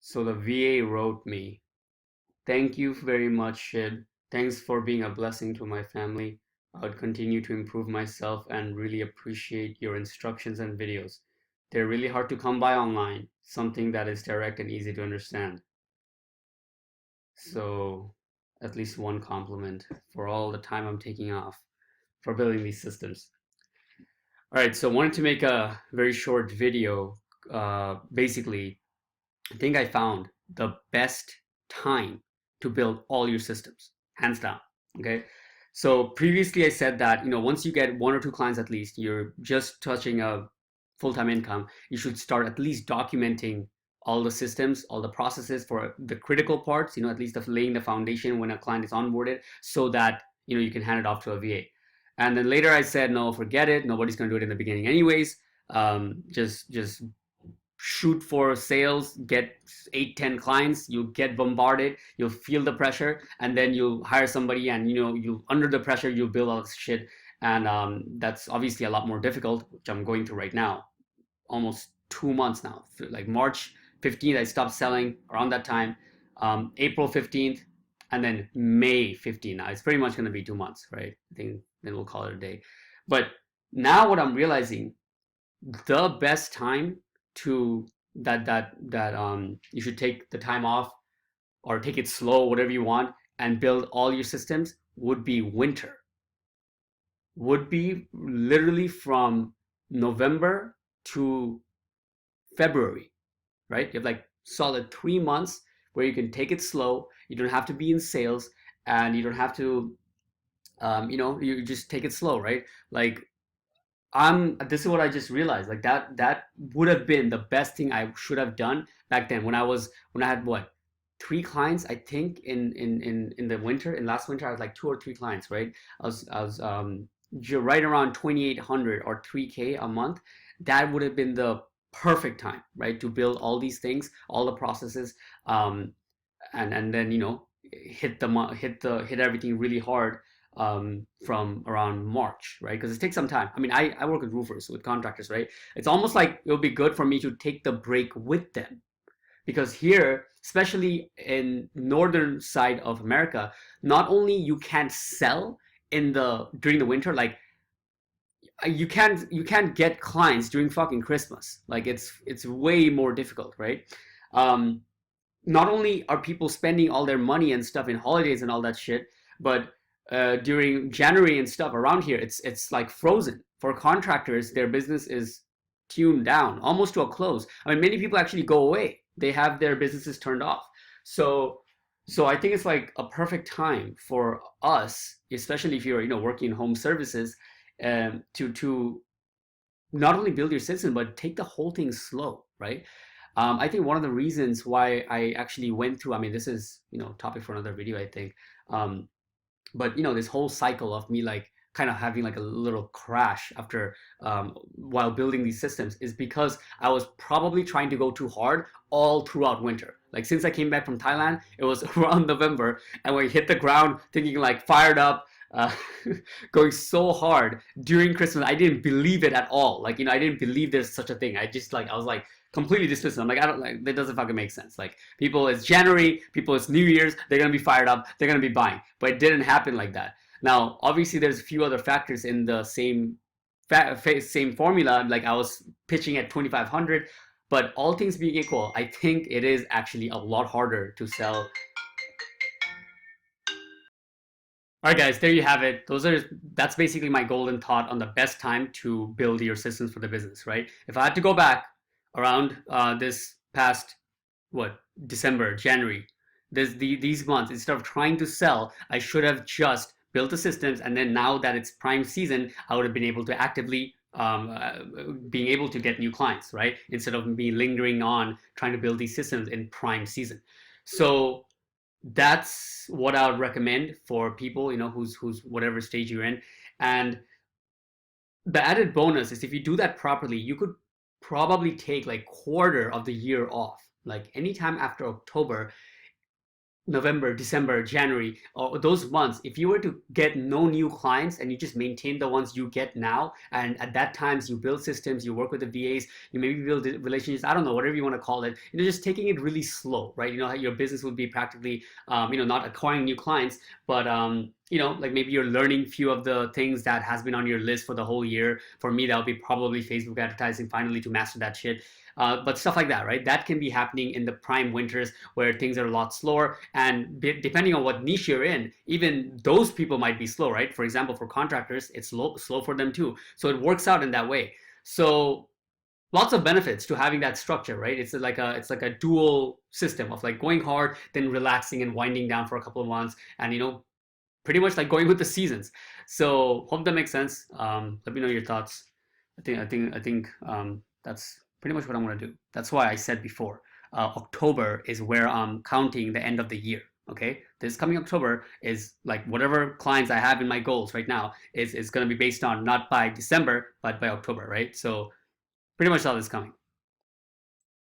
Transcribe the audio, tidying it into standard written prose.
So the VA wrote me, "Thank you very much, Shid. Thanks for being a blessing to my family. I would continue to improve myself and really appreciate your instructions and videos. They're really hard to come by online, something that is direct and easy to understand." So at least one compliment for all the time I'm taking off for building these systems. All right, so I wanted to make a very short video. Basically, I think I found the best time to build all your systems, hands down. Okay. So previously I said that, once you get one or two clients at least, you're just touching a full-time income, you should start at least documenting all the systems, all the processes for the critical parts, at least of laying the foundation when a client is onboarded so that, you can hand it off to a VA. And then later I said, no, forget it. Nobody's going to do it in the beginning anyways. Just shoot for sales, get 8, 10 clients, you'll get bombarded, you'll feel the pressure, and then you'll hire somebody and you under the pressure you'll build all this shit. And that's obviously a lot more difficult, which I'm going through right now. Almost 2 months now. Like March 15th I stopped selling, around that time. April 15th, and then May 15th. Now it's pretty much going to be 2 months, right? I think then we'll call it a day. But now what I'm realizing, the best time to that you should take the time off or take it slow, whatever you want, and build all your systems would be winter. Would be literally from November to February, right? You have like solid 3 months where you can take it slow. You don't have to be in sales, and you don't have to, you just take it slow, right? Like this is what I just realized. Like that would have been the best thing I should have done back then when I had what, 3 clients, I think, in the winter. In last winter I had like 2 or 3 clients, right? I was right around 2,800 or 3K a month. That would have been the perfect time, right, to build all these things, all the processes, and then hit everything really hard from around March, right? Because it takes some time. I mean, I work with roofers, with contractors, right? It's almost like it would be good for me to take the break with them, because here, especially in northern side of America, not only you can't sell during the winter, like you can't get clients during fucking Christmas. Like it's way more difficult, right? Um, Not only are people spending all their money and stuff in holidays and all that shit, but during January and stuff around here, it's like frozen. For contractors, their business is tuned down almost to a close. I mean, many people actually go away. They have their businesses turned off. So so I think it's like a perfect time for us, especially if you're working in home services, to not only build your system but take the whole thing slow, right? I think one of the reasons why I actually went through, I mean, this is topic for another video, I think. Um, but this whole cycle of me like kind of having like a little crash after while building these systems is because I was probably trying to go too hard all throughout winter. Like since I came back from Thailand, it was around November, and we hit the ground thinking like fired up, uh, going so hard during Christmas. I didn't believe it at all. Like I didn't believe there's such a thing. I was like completely dismissed. I'm like, I don't like, that doesn't fucking make sense. Like people, it's January, people, it's New Year's, they're gonna be fired up, they're gonna be buying. But it didn't happen like that. Now, obviously, there's a few other factors in the same formula. Like I was pitching at 2,500, but all things being equal, I think it is actually a lot harder to sell. All right, guys, there you have it. That's basically my golden thought on the best time to build your systems for the business, right? If I had to go back around this past what, December, January, these months, instead of trying to sell, I should have just built the systems, and then now that it's prime season, I would have been able to actively being able to get new clients, right? Instead of me lingering on trying to build these systems in prime season. So that's what I would recommend for people, who's whatever stage you're in. And the added bonus is if you do that properly, you could probably take like quarter of the year off. Like anytime after October, November, December, January, or those months, if you were to get no new clients and you just maintain the ones you get now, and at that times you build systems, you work with the VAs, you maybe build relationships, I don't know, whatever you want to call it, just taking it really slow, right? Your business would be practically, not acquiring new clients, but like maybe you're learning few of the things that has been on your list for the whole year. For me, that would be probably Facebook advertising, finally to master that shit. But stuff like that, right? That can be happening in the prime winters where things are a lot slower. And depending on what niche you're in, even those people might be slow, right? For example, for contractors, it's slow for them too. So it works out in that way. So lots of benefits to having that structure, right? It's like a dual system of like going hard, then relaxing and winding down for a couple of months, and pretty much like going with the seasons. So hope that makes sense. Let me know your thoughts. I think that's pretty much what I'm gonna do. That's why I said before, October is where I'm counting the end of the year. Okay, this coming October is like whatever clients I have in my goals right now is gonna be based on not by December but by October, right? So pretty much all this coming.